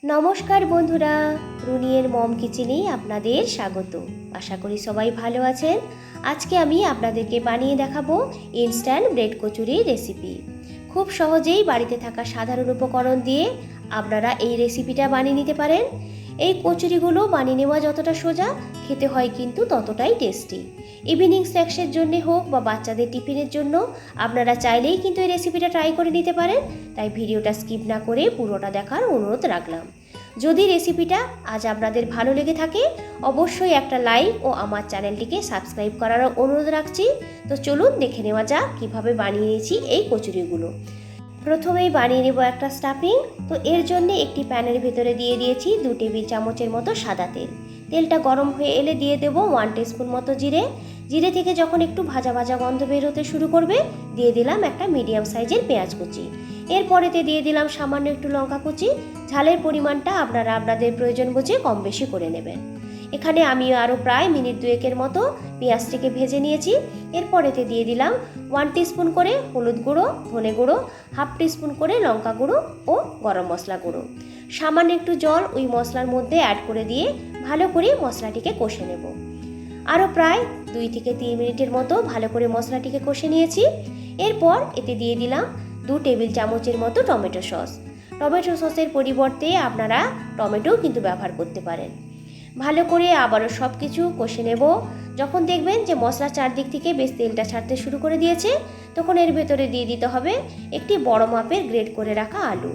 নমস্কার বন্ধুরা, রুনিয়ের মম কিচেনে আপনাদের স্বাগত। আশা করি সবাই ভালো আছেন। আজকে আমি আপনাদেরকে বানিয়ে দেখাবো ইনস্ট্যান্ট ব্রেড কচুরির রেসিপি। খুব সহজেই বাড়িতে থাকা সাধারণ উপকরণ দিয়ে আপনারা এই রেসিপিটা বানিয়ে নিতে পারেন। এই কচুরিগুলো বানিয়ে নেওয়া যতটা সোজা, খেতে হয় কিন্তু ততটাই টেস্টি। ইভিনিং স্ন্যাক্সের জন্য হোক বা বাচ্চাদের টিফিনের জন্য আপনারা চাইলেই কিন্তু এই রেসিপিটা ট্রাই করে নিতে পারেন। তাই ভিডিওটা স্কিপ না করে পুরোটা দেখার অনুরোধ রাখলাম। যদি রেসিপিটা আজ আপনাদের ভালো লেগে থাকে, অবশ্যই একটা লাইক ও আমার চ্যানেলটিকে সাবস্ক্রাইব করার অনুরোধ রাখছি। তো চলুন দেখে নেওয়া যাক কীভাবে বানিয়ে নিয়েছি এই কচুরিগুলো। প্রথমেই বানিয়ে নেব একটা স্টাফিং। তো এর জন্য একটি প্যানের ভেতরে দিয়ে দিয়েছি 2 টেবিল চামচের মতো সাদা তেল। তেলটা গরম হয়ে এলে দিয়ে দেব 1 টিস্পুন মতো জিরে। জিরে থেকে যখন একটু ভাজা ভাজা গন্ধ বের হতে শুরু করবে, দিয়ে দিলাম একটা মিডিয়াম সাইজের পেঁয়াজ কুচি। এরপরেতে দিয়ে দিলাম সামান্য একটু লঙ্কা কুচি। ঝালের পরিমাণটা আপনারা আপনাদের প্রয়োজন বুঝে কম বেশি করে নেবেন। এখানে আমি আরও প্রায় মিনিট 2 মতো পেঁয়াজটিকে ভেজে নিয়েছি। এরপরেতে দিয়ে দিলাম 1 টিস্পুন করে হলুদ গুঁড়ো, ধনে গুঁড়ো, 1/2 টিস্পুন করে লঙ্কা গুঁড়ো ও গরম মশলা গুঁড়ো। সামান্য একটু জল ওই মশলার মধ্যে অ্যাড করে দিয়ে ভালো করে মশলাটিকে কষে নেব। আরও প্রায় 2 থেকে 3 মিনিটের মতো ভালো করে মশলাটিকে কষে নিয়েছি। এরপর এতে দিয়ে দিলাম 2 টেবিল চামচের মতো টমেটো সস। টমেটো সসের পরিবর্তে আপনারা টমেটোও কিন্তু ব্যবহার করতে পারেন। ভালো করে আবারও সব কিছু কষে নেব। যখন দেখবেন যে মশলা চারদিক থেকে বেশ তেলটা ছাড়তে শুরু করে দিয়েছে, তখন এর ভেতরে দিয়ে দিতে হবে একটি বড় মাপের গ্রেট করে রাখা আলু।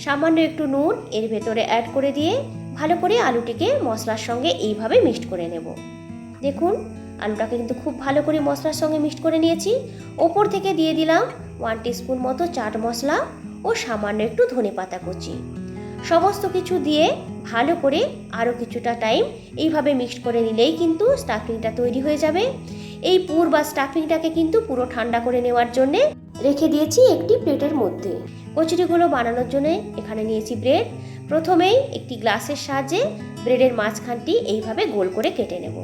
সামান্য একটু নুন এর ভেতরে অ্যাড করে দিয়ে ভালো করে আলুটিকে মশলার সঙ্গে এইভাবে মিক্সড করে নেব। দেখুন, আলুটাকে কিন্তু খুব ভালো করে মশলার সঙ্গে মিক্সড করে নিয়েছি। ওপর থেকে দিয়ে দিলাম 1 টিস্পুন মতো চাট মশলা ও সামান্য একটু ধনেপাতা কুচি। সমস্ত কিছু দিয়ে ভালো করে আরও কিছুটা টাইম এইভাবে মিক্সড করে নিলেই কিন্তু স্টাফিংটা তৈরি হয়ে যাবে। এই পুর বা স্টাফিংটাকে কিন্তু পুরো ঠান্ডা করে নেওয়ার জন্যে রেখে দিয়েছি একটি প্লেটের মধ্যে। কচুরিগুলো বানানোর জন্য এখানে নিয়েছি ব্রেড। প্রথমেই একটি গ্লাসের সাহায্যে ব্রেডের মাঝখানটি এইভাবে গোল করে কেটে নেব।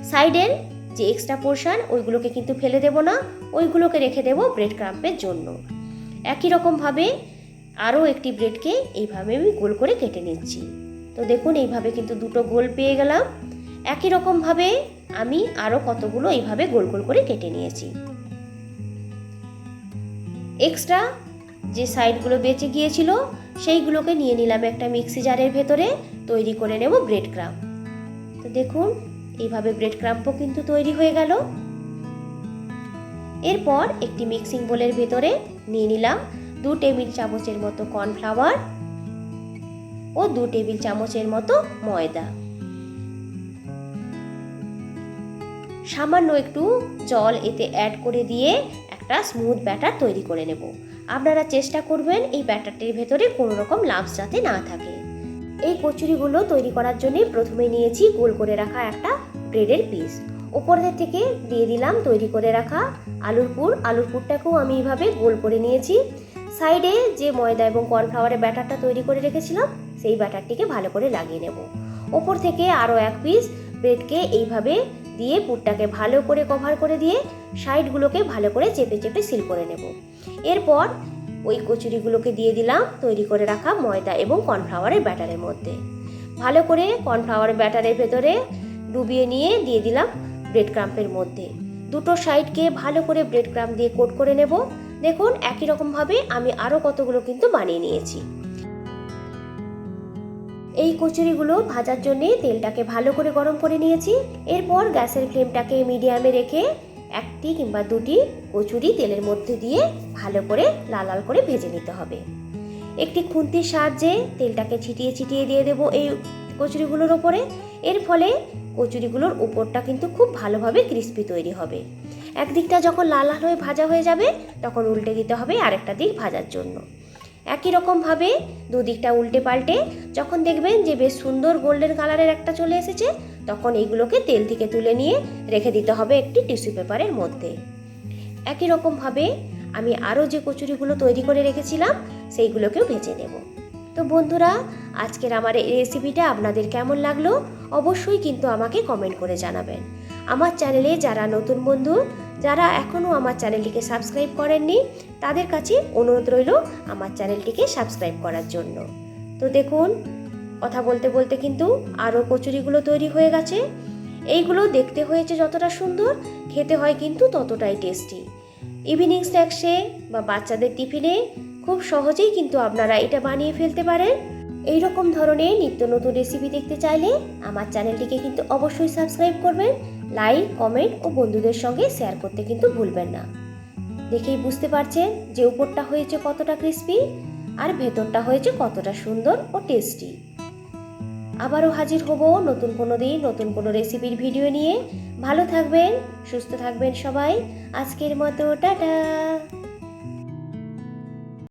সাইডের যে এক্সট্রা পোর্শন ওইগুলোকে কিন্তু ফেলে দেব না, ওইগুলোকে রেখে দেব ব্রেড ক্রাম্পের জন্য। একই রকমভাবে আরও একটি ব্রেডকে এইভাবে আমি গোল করে কেটে নিচ্ছি। তো দেখুন, এইভাবে কিন্তু দুটো গোল পেয়ে গেলাম। একই রকমভাবে আমি আরও কতগুলো এইভাবে গোল গোল করে কেটে নিয়েছি। এক্সট্রা যে সাইডগুলো বেঁচে গিয়েছিল সেইগুলোকে নিয়ে নিলাম একটা মিক্সি জারের ভেতরে, তৈরি করে নেব ব্রেড ক্রাম্প। তো দেখুন, এইভাবে ব্রেড ক্রাম্পও কিন্তু তৈরি হয়ে গেল। এরপর একটি মিক্সিং বোলের ভেতরে নিয়ে নিলাম 2 টেবিল চামচের মতো কর্নফ্লাওয়ার ও 2 টেবিল চামচের মতো ময়দা। সামান্য একটু জল এতে অ্যাড করে দিয়ে একটা স্মুথ ব্যাটার তৈরি করে নেব। আপনারা চেষ্টা করবেন এই ব্যাটারটির ভেতরে কোনো রকম লাম্পস যাতে না থাকে। এই কচুরিগুলো তৈরি করার জন্য প্রথমে নিয়েছি গোল করে রাখা একটা ব্রেডের পিস। ওপরের থেকে দিয়ে দিলাম তৈরি করে রাখা আলুর পুর। আলুর পুরটাকেও আমি এইভাবে গোল করে নিয়েছি। সাইডে যে ময়দা এবং কর্নফ্লাওয়ারের ব্যাটারটা তৈরি করে রেখেছিলাম, সেই ব্যাটারটিকে ভালো করে লাগিয়ে নেব। ওপর থেকে আরও এক পিস ব্রেডকে এইভাবে দিয়ে পুরটাকে ভালো করে কভার করে দিয়ে সাইডগুলোকে ভালো করে চেপে চেপে সিল করে নেব। এরপর ওই কচুরিগুলোকে দিয়ে দিলাম তৈরি করে রাখা ময়দা এবং কর্নফ্লাওয়ারের ব্যাটারের মধ্যে। ভালো করে কর্নফ্লাওয়ারের ব্যাটারের ভেতরে ডুবিয়ে নিয়ে দিয়ে দিলাম ব্রেড ক্রাম্পের মধ্যে। দুটো সাইডকে ভালো করে ব্রেড ক্রাম্প দিয়ে কোট করে নেব। দেখুন, একই রকমভাবে আমি আরও কতগুলো কিন্তু বানিয়ে নিয়েছি। এই কচুরিগুলো ভাজার জন্য তেলটাকে ভালো করে গরম করে নিয়েছি। এরপর গ্যাসের ফ্লেমটাকে মিডিয়ামে রেখে 1টি কিংবা 2টি কচুরি তেলের মধ্যে দিয়ে ভালো করে লাল লাল করে ভেজে নিতে হবে। একটি খুন্তির সাহায্যে তেলটাকে ছিটিয়ে ছিটিয়ে দিয়ে দেবো এই কচুরিগুলোর ওপরে। এর ফলে কচুরিগুলোর উপরটা কিন্তু খুব ভালোভাবে ক্রিস্পি তৈরি হবে। একদিকটা যখন লাল লাল হয়ে ভাজা হয়ে যাবে, তখন উল্টে দিতে হবে আরেকটা দিক ভাজার জন্য। একই রকমভাবে দুদিকটা উল্টে পাল্টে যখন দেখবেন যে বেশ সুন্দর গোল্ডেন কালারের একটা চলে এসেছে, তখন এইগুলোকে তেল থেকে তুলে নিয়ে রেখে দিতে হবে একটি টিস্যু পেপারের মধ্যে। একই রকমভাবে আমি আরও যে কচুরিগুলো তৈরি করে রেখেছিলাম সেইগুলোকেও ভেজে নেব। তো বন্ধুরা, আজকের আমার এই রেসিপিটা আপনাদের কেমন লাগলো অবশ্যই কিন্তু আমাকে কমেন্ট করে জানাবেন। আমার চ্যানেলে যারা নতুন বন্ধু, যারা এখনও আমার চ্যানেলটিকে সাবস্ক্রাইব করেননি, তাদের কাছে অনুরোধ রইল আমার চ্যানেলটিকে সাবস্ক্রাইব করার জন্য। তো দেখুন, কথা বলতে বলতে কিন্তু আরও কচুরিগুলো তৈরি হয়ে গেছে। এইগুলো দেখতে হয়েছে যতটা সুন্দর, খেতে হয় কিন্তু ততটাই টেস্টি। ইভিনিং স্ন্যাক্সে বা বাচ্চাদের টিফিনে খুব সহজেই কিন্তু আপনারা এটা বানিয়ে ফেলতে পারেন। এই রকম ধরনের নিত্য নতুন রেসিপি দেখতে চাইলে আমার চ্যানেলটিকে কিন্তু অবশ্যই সাবস্ক্রাইব করবেন, লাইক, কমেন্ট ও বন্ধুদের সঙ্গে শেয়ার করতে কিন্তু ভুলবেন না। দেখেই বুঝতে পারছেন যে উপরটা হয়েছে কতটা ক্রিস্পি আর ভেতরটা হয়েছে কতটা সুন্দর ও টেস্টি। আবারও হাজির হব নতুন কোনো দিন নতুন কোনো রেসিপির ভিডিও নিয়ে। ভালো থাকবেন, সুস্থ থাকবেন সবাই। আজকের মতো টাটা।